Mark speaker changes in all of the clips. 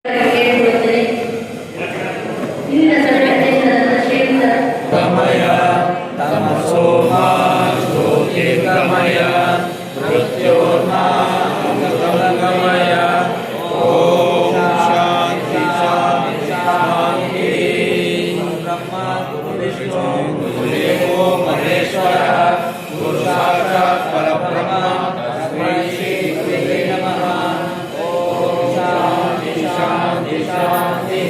Speaker 1: ಗಮಯ ತಮಸೋಮ ಜ್ಯೋತಿರ್ಗಮಯ ಮೃತ್ಯೋರ್ಮಯ ಓಂ ಶಾಂತಿ ಶಾಂತಿ ಶಾಂತಿ. ಬ್ರಹ್ಮ ಗುರು ವಿಷ್ಣು ಗುರುದೇವೋ ಮಹೇಶ್ವರ ಗುರು ಸಾಕ್ಷಾತ್ ಪರಬ್ರಹ್ಮ ತಸ್ಮೈ ಶ್ರೀ ಗುರುವೇ ನಮಃ. ಓಂ ಶಾಂತಿ ಶಾಂತಿ ಶಾಂತಿ.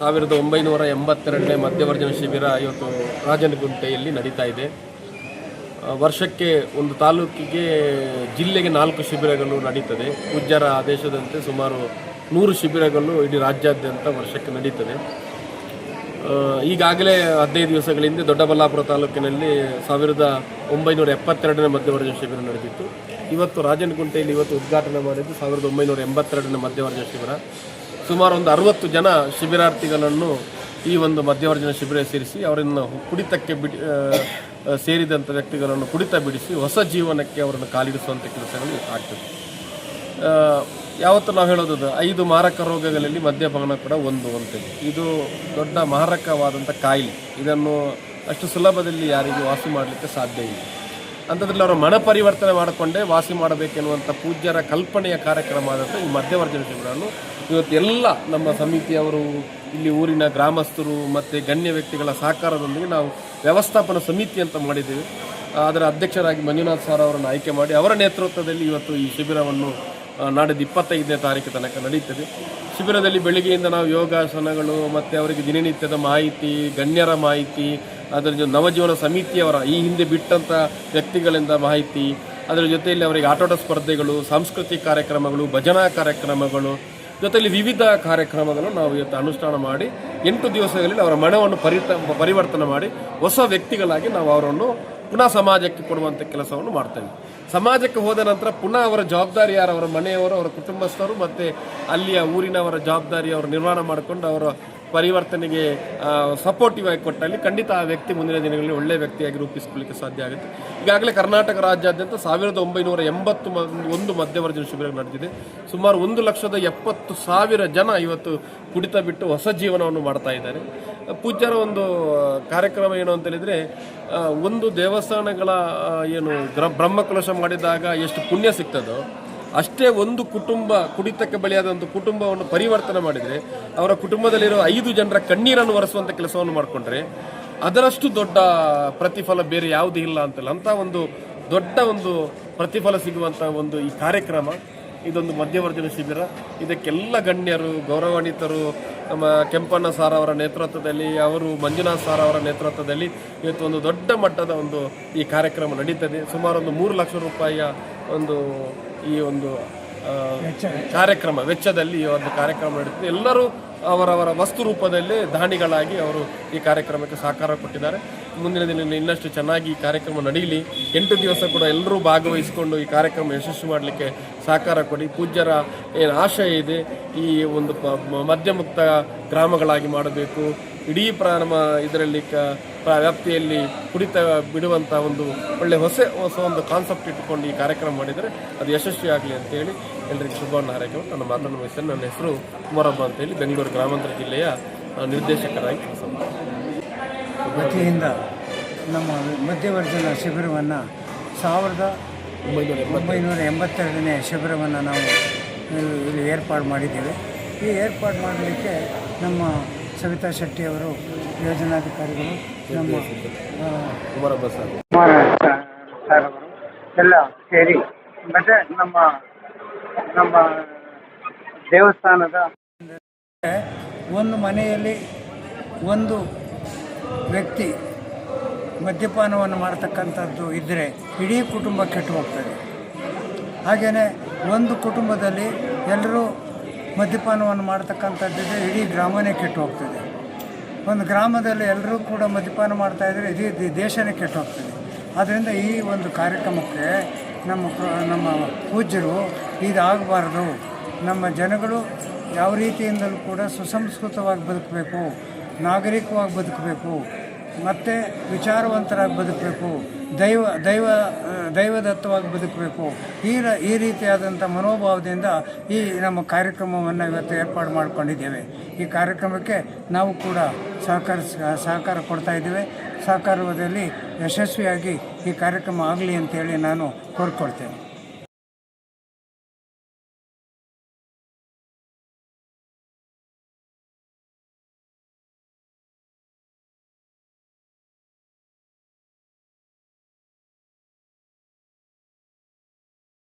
Speaker 2: ಸಾವಿರದ 1982ನೇ ಮಧ್ಯವರ್ಜನ ಶಿಬಿರ ಇವತ್ತು ರಾಜನಗುಂಟೆಯಲ್ಲಿ ನಡೀತಾ ಇದೆ. ವರ್ಷಕ್ಕೆ ಒಂದು ತಾಲೂಕಿಗೆ ಜಿಲ್ಲೆಗೆ 4 ಶಿಬಿರಗಳು ನಡೀತದೆ. ಪೂಜ್ಯರ ಆದೇಶದಂತೆ ಸುಮಾರು 100 ಶಿಬಿರಗಳು ಇಡೀ ರಾಜ್ಯಾದ್ಯಂತ ವರ್ಷಕ್ಕೆ ನಡೀತದೆ. ಈಗಾಗಲೇ 15 ದಿವಸಗಳಿಂದ ದೊಡ್ಡಬಳ್ಳಾಪುರ ತಾಲೂಕಿನಲ್ಲಿ 1972ನೇ ಮಧ್ಯವರ್ಜನ ಶಿಬಿರ ನಡೆದಿತ್ತು. ಇವತ್ತು ರಾಜನಗುಂಟೆಯಲ್ಲಿ ಉದ್ಘಾಟನೆ ಮಾಡಿದ್ದು 1982ನೇ ಮಧ್ಯವರ್ಜನ ಶಿಬಿರ. ಸುಮಾರು ಒಂದು 60 ಜನ ಶಿಬಿರಾರ್ಥಿಗಳನ್ನು ಈ ಒಂದು ಮಧ್ಯವರ್ಜನ ಶಿಬಿರ ಸೇರಿಸಿ ಅವರನ್ನು ಕುಡಿತಕ್ಕೆ ಸೇರಿದಂಥ ವ್ಯಕ್ತಿಗಳನ್ನು ಕುಡಿತ ಬಿಡಿಸಿ ಹೊಸ ಜೀವನಕ್ಕೆ ಅವರನ್ನು ಕಾಲಿಡಿಸುವಂಥ ಕೆಲಸಗಳು ಆಗ್ತದೆ. ಯಾವತ್ತು ನಾವು ಹೇಳೋದು 5 ಮಾರಕ ರೋಗಗಳಲ್ಲಿ ಮದ್ಯಪಾನ ಕೂಡ ಒಂದು ಅಂತೇಳಿ. ಇದು ದೊಡ್ಡ ಮಾರಕವಾದಂಥ ಕಾಯಿಲೆ. ಇದನ್ನು ಅಷ್ಟು ಸುಲಭದಲ್ಲಿ ಯಾರಿಗೂ ವಾಸಿ ಮಾಡಲಿಕ್ಕೆ ಸಾಧ್ಯ ಇಲ್ಲ. ಅಂಥದ್ರಲ್ಲಿ ಅವರ ಮನ ಪರಿವರ್ತನೆ ಮಾಡಿಕೊಂಡೇ ವಾಸಿ ಮಾಡಬೇಕೆನ್ನುವಂಥ ಪೂಜ್ಯರ ಕಲ್ಪನೆಯ ಕಾರ್ಯಕ್ರಮ ಆದಂಥ ಈ ಮಧ್ಯವರ್ಜನ ಶಿಬಿರವನ್ನು ಇವತ್ತು ಎಲ್ಲ ನಮ್ಮ ಸಮಿತಿಯವರು, ಇಲ್ಲಿ ಊರಿನ ಗ್ರಾಮಸ್ಥರು ಮತ್ತು ಗಣ್ಯ ವ್ಯಕ್ತಿಗಳ ಸಹಕಾರದೊಂದಿಗೆ ನಾವು ವ್ಯವಸ್ಥಾಪನಾ ಸಮಿತಿ ಅಂತ ಮಾಡಿದ್ದೇವೆ. ಅದರ ಅಧ್ಯಕ್ಷರಾಗಿ ಮಂಜುನಾಥ್ ಸರ್ ಅವರನ್ನು ಆಯ್ಕೆ ಮಾಡಿ ಅವರ ನೇತೃತ್ವದಲ್ಲಿ ಇವತ್ತು ಈ ಶಿಬಿರವನ್ನು ನಾಡಿದ್ದು 25ನೇ ತಾರೀಕು ತನಕ ನಡೀತದೆ. ಶಿಬಿರದಲ್ಲಿ ಬೆಳಿಗ್ಗೆಯಿಂದ ನಾವು ಯೋಗಾಸನಗಳು ಮತ್ತು ಅವರಿಗೆ ದಿನನಿತ್ಯದ ಮಾಹಿತಿ, ಗಣ್ಯರ ಮಾಹಿತಿ, ಅದರ ನವಜೀವನ ಸಮಿತಿಯವರ ಈ ಹಿಂದೆ ಬಿಟ್ಟಂಥ ವ್ಯಕ್ತಿಗಳಿಂದ ಮಾಹಿತಿ, ಅದರ ಜೊತೆಯಲ್ಲಿ ಅವರಿಗೆ ಆಟೋಟ ಸ್ಪರ್ಧೆಗಳು, ಸಾಂಸ್ಕೃತಿಕ ಕಾರ್ಯಕ್ರಮಗಳು, ಭಜನಾ ಕಾರ್ಯಕ್ರಮಗಳು, ಜೊತೆಯಲ್ಲಿ ವಿವಿಧ ಕಾರ್ಯಕ್ರಮಗಳನ್ನು ನಾವು ಇವತ್ತು ಅನುಷ್ಠಾನ ಮಾಡಿ 8 ದಿವಸಗಳಲ್ಲಿ ಅವರ ಮನವನ್ನು ಪರಿವರ್ತನೆ ಮಾಡಿ ಹೊಸ ವ್ಯಕ್ತಿಗಳಾಗಿ ನಾವು ಅವರನ್ನು ಪುನಃ ಸಮಾಜಕ್ಕೆ ಕೊಡುವಂಥ ಕೆಲಸವನ್ನು ಮಾಡ್ತೇವೆ. ಸಮಾಜಕ್ಕೆ ಹೋದ ನಂತರ ಪುನಃ ಅವರ ಜವಾಬ್ದಾರಿ ಯಾರು, ಅವರ ಮನೆಯವರು, ಅವರ ಕುಟುಂಬಸ್ಥರು ಮತ್ತು ಅಲ್ಲಿಯ ಊರಿನವರ ಜವಾಬ್ದಾರಿ ಅವರು ನಿರ್ವಹಣೆ ಮಾಡಿಕೊಂಡು ಅವರ ಪರಿವರ್ತನೆಗೆ ಸಪೋರ್ಟಿವ್ ಆಗಿ ಕೊಟ್ಟಲ್ಲಿ ಖಂಡಿತ ಆ ವ್ಯಕ್ತಿ ಮುಂದಿನ ದಿನಗಳಲ್ಲಿ ಒಳ್ಳೆಯ ವ್ಯಕ್ತಿಯಾಗಿ ರೂಪಿಸಿಕೊಳ್ಳಲಿಕ್ಕೆ ಸಾಧ್ಯ ಆಗುತ್ತೆ. ಈಗಾಗಲೇ ಕರ್ನಾಟಕ ರಾಜ್ಯಾದ್ಯಂತ 1981 ಮಧ್ಯವರ್ಜನ ಶಿಬಿರ ನಡೆದಿದೆ. ಸುಮಾರು 1,70,000 ಜನ ಇವತ್ತು ಕುಡಿತ ಬಿಟ್ಟು ಹೊಸ ಜೀವನವನ್ನು ಮಾಡ್ತಾ ಇದ್ದಾರೆ. ಪೂಜ್ಯರ ಒಂದು ಕಾರ್ಯಕ್ರಮ ಏನು ಅಂತ ಹೇಳಿದರೆ, ಒಂದು ದೇವಸ್ಥಾನಗಳ ಏನು ಬ್ರಹ್ಮಕಲಶ ಮಾಡಿದಾಗ ಎಷ್ಟು ಪುಣ್ಯ ಸಿಗ್ತದೋ ಅಷ್ಟೇ ಒಂದು ಕುಟುಂಬ ಕುಡಿತಕ್ಕೆ ಬಲಿಯಾದ ಒಂದು ಕುಟುಂಬವನ್ನು ಪರಿವರ್ತನೆ ಮಾಡಿದರೆ ಅವರ ಕುಟುಂಬದಲ್ಲಿರೋ 5 ಜನರ ಕಣ್ಣೀರನ್ನು ಒರೆಸುವಂಥ ಕೆಲಸವನ್ನು ಮಾಡಿಕೊಂಡ್ರೆ ಅದರಷ್ಟು ದೊಡ್ಡ ಪ್ರತಿಫಲ ಬೇರೆ ಯಾವುದೂ ಇಲ್ಲ ಅಂತಲ್ಲ. ಅಂಥ ಒಂದು ದೊಡ್ಡ ಒಂದು ಪ್ರತಿಫಲ ಸಿಗುವಂಥ ಒಂದು ಈ ಕಾರ್ಯಕ್ರಮ, ಇದೊಂದು ಮಧ್ಯವರ್ಜನ ಶಿಬಿರ. ಇದಕ್ಕೆಲ್ಲ ಗಣ್ಯರು, ಗೌರವಾನ್ವಿತರು, ನಮ್ಮ ಕೆಂಪಣ್ಣ ಸಾರ್ ಅವರ ನೇತೃತ್ವದಲ್ಲಿ, ಅವರು ಮಂಜುನಾಥ್ ಸಾರ್ ಅವರ ನೇತೃತ್ವದಲ್ಲಿ ಇವತ್ತು ಒಂದು ದೊಡ್ಡ ಮಟ್ಟದ ಈ ಕಾರ್ಯಕ್ರಮ ನಡೀತದೆ. ಸುಮಾರು ಒಂದು 3 ಲಕ್ಷ ರೂಪಾಯಿಯ ಈ ಒಂದು ಕಾರ್ಯಕ್ರಮ ವೆಚ್ಚದಲ್ಲಿ ಈ ಒಂದು ಕಾರ್ಯಕ್ರಮ ನಡೀತದೆ. ಎಲ್ಲರೂ ಅವರವರ ವಸ್ತು ರೂಪದಲ್ಲೇ ದಾನಿಗಳಾಗಿ ಅವರು ಈ ಕಾರ್ಯಕ್ರಮಕ್ಕೆ ಸಹಕಾರ ಕೊಟ್ಟಿದ್ದಾರೆ. ಮುಂದಿನ ದಿನ ಇನ್ನಷ್ಟು ಚೆನ್ನಾಗಿ ಈ ಕಾರ್ಯಕ್ರಮ ನಡೆಯಲಿ. 8 ದಿವಸ ಕೂಡ ಎಲ್ಲರೂ ಭಾಗವಹಿಸಿಕೊಂಡು ಈ ಕಾರ್ಯಕ್ರಮ ಯಶಸ್ವಿ ಮಾಡಲಿಕ್ಕೆ ಸಹಕಾರ ಕೊಡಿ. ಪೂಜ್ಯರ ಏನು ಆಶಯ ಇದೆ, ಈ ಒಂದು ಮದ್ಯಮುಕ್ತ ಗ್ರಾಮಗಳಾಗಿ ಮಾಡಬೇಕು, ಇಡೀ ಇದರಲ್ಲಿ ವ್ಯಾಪ್ತಿಯಲ್ಲಿ ಕುಡಿತ ಬಿಡುವಂಥ ಒಂದು ಒಳ್ಳೆ ಹೊಸ ಒಂದು ಕಾನ್ಸೆಪ್ಟ್ ಇಟ್ಟುಕೊಂಡು ಈ ಕಾರ್ಯಕ್ರಮ ಮಾಡಿದರೆ ಅದು ಯಶಸ್ವಿ ಆಗಲಿ ಅಂತೇಳಿ ಎಲ್ಲರಿಗೂ ಶುಭವನ್ನು ಹಾರೈಕೆ ನನ್ನ ಮಾತನ್ನು ವಹಿಸಿ. ನನ್ನ ಹೆಸರು ಕುಮಾರಪ್ಪ ಅಂತೇಳಿ ಬೆಂಗಳೂರು ಗ್ರಾಮಾಂತರ ಜಿಲ್ಲೆಯ ನಿರ್ದೇಶಕರಾಗಿ ಕೆಲಸ ಮಾಡ್ತೀನಿ.
Speaker 3: ವತಿಯಿಂದ ನಮ್ಮ ಮಧ್ಯವರ್ಜನ ಶಿಬಿರವನ್ನು 1982 982ನೇ ಶಿಬಿರವನ್ನು ನಾವು ಇಲ್ಲಿ ಏರ್ಪಾಡು ಮಾಡಿದ್ದೇವೆ. ಈ ಏರ್ಪಾಡು ಮಾಡಲಿಕ್ಕೆ ನಮ್ಮ ಸವಿತಾ ಶೆಟ್ಟಿಯವರು, ಯೋಜನಾಧಿಕಾರಿಗಳು, ನಮ್ಮ
Speaker 2: ಕುಮಾರ ಬಸಾರ್
Speaker 3: ಸರ್ ಅವರು ಎಲ್ಲ ಸೇರಿ, ಮತ್ತು ನಮ್ಮ ದೇವಸ್ಥಾನದ ಒಂದು ಮನೆಯಲ್ಲಿ ಒಂದು ವ್ಯಕ್ತಿ ಮದ್ಯಪಾನವನ್ನು ಮಾಡ್ತಕ್ಕಂಥದ್ದು ಇದ್ದರೆ ಇಡೀ ಕುಟುಂಬ ಕೆಟ್ಟು ಹೋಗ್ತದೆ. ಹಾಗೆಯೇ ಒಂದು ಕುಟುಂಬದಲ್ಲಿ ಎಲ್ಲರೂ ಮದ್ಯಪಾನವನ್ನು ಮಾಡ್ತಕ್ಕಂಥದ್ದಿದ್ರೆ ಇಡೀ ಗ್ರಾಮನೇ ಕೆಟ್ಟು ಹೋಗ್ತದೆ. ಒಂದು ಗ್ರಾಮದಲ್ಲಿ ಎಲ್ಲರೂ ಕೂಡ ಮದ್ಯಪಾನ ಮಾಡ್ತಾಯಿದ್ರೆ ಇಡೀ ದೇಶನೇ ಕೆಟ್ಟು ಹೋಗ್ತದೆ. ಆದ್ದರಿಂದ ಈ ಒಂದು ಕಾರ್ಯಕ್ರಮಕ್ಕೆ ನಮ್ಮ ಪೂಜ್ಯರು ಇದಾಗಬಾರ್ದು, ನಮ್ಮ ಜನಗಳು ಯಾವ ರೀತಿಯಿಂದಲೂ ಕೂಡ ಸುಸಂಸ್ಕೃತವಾಗಿ ಬದುಕಬೇಕು, ನಾಗರಿಕವಾಗಿ ಬದುಕಬೇಕು, ಮತ್ತು ವಿಚಾರವಂತರಾಗಿ ಬದುಕಬೇಕು, ದೈವದತ್ತವಾಗಿ ಬದುಕಬೇಕು. ಈ ರೀತಿಯಾದಂಥ ಮನೋಭಾವದಿಂದ ಈ ನಮ್ಮ ಕಾರ್ಯಕ್ರಮವನ್ನು ಇವತ್ತು ಏರ್ಪಾಡು ಮಾಡಿಕೊಂಡಿದ್ದೇವೆ. ಈ ಕಾರ್ಯಕ್ರಮಕ್ಕೆ ನಾವು ಕೂಡ ಸಹಕಾರ ಕೊಡ್ತಾ ಇದ್ದೇವೆ. ಸಹಕಾರದಲ್ಲಿ ಯಶಸ್ವಿಯಾಗಿ ಈ ಕಾರ್ಯಕ್ರಮ ಆಗಲಿ ಅಂತೇಳಿ ನಾನು ಕೋರ್ಕೊಳ್ತೇನೆ.